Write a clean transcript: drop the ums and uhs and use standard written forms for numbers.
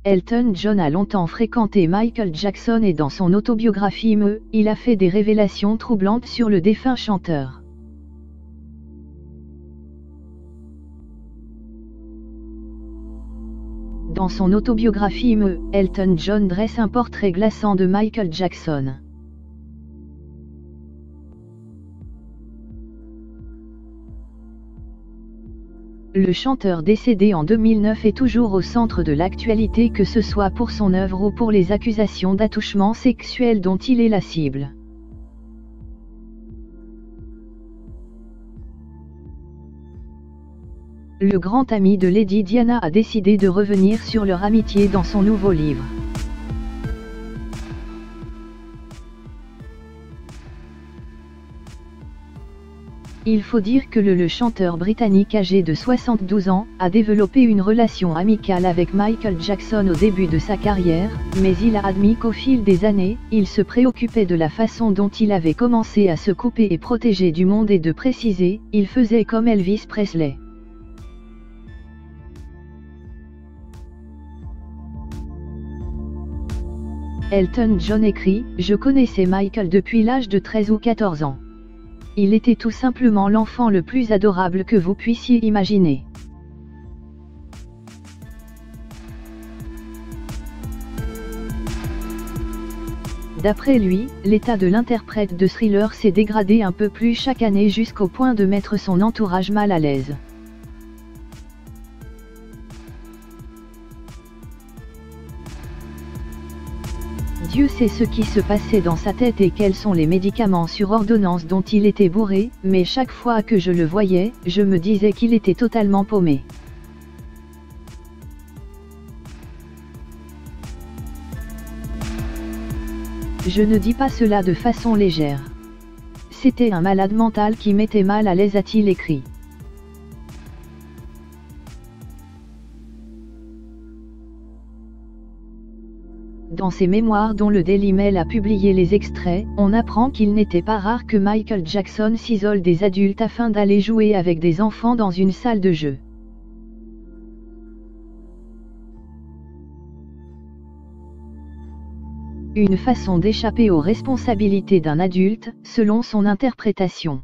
Elton John a longtemps fréquenté Michael Jackson et dans son autobiographie il a fait des révélations troublantes sur le défunt chanteur. Dans son autobiographie Elton John dresse un portrait glaçant de Michael Jackson. Le chanteur décédé en 2009 est toujours au centre de l'actualité, que ce soit pour son œuvre ou pour les accusations d'attouchement sexuel dont il est la cible. Le grand ami de Lady Diana a décidé de revenir sur leur amitié dans son nouveau livre. Il faut dire que le chanteur britannique âgé de 72 ans a développé une relation amicale avec Michael Jackson au début de sa carrière, mais il a admis qu'au fil des années, il se préoccupait de la façon dont il avait commencé à se couper et protéger du monde et de préciser, il faisait comme Elvis Presley. Elton John écrit « Je connaissais Michael depuis l'âge de 13 ou 14 ans. Il était tout simplement l'enfant le plus adorable que vous puissiez imaginer. D'après lui, l'état de l'interprète de Thriller s'est dégradé un peu plus chaque année jusqu'au point de mettre son entourage mal à l'aise. Dieu sait ce qui se passait dans sa tête et quels sont les médicaments sur ordonnance dont il était bourré, mais chaque fois que je le voyais, je me disais qu'il était totalement paumé. Je ne dis pas cela de façon légère. C'était un malade mental qui m'était mal à l'aise, a-t-il écrit. Dans ses mémoires dont le Daily Mail a publié les extraits, on apprend qu'il n'était pas rare que Michael Jackson s'isole des adultes afin d'aller jouer avec des enfants dans une salle de jeu. Une façon d'échapper aux responsabilités d'un adulte, selon son interprétation.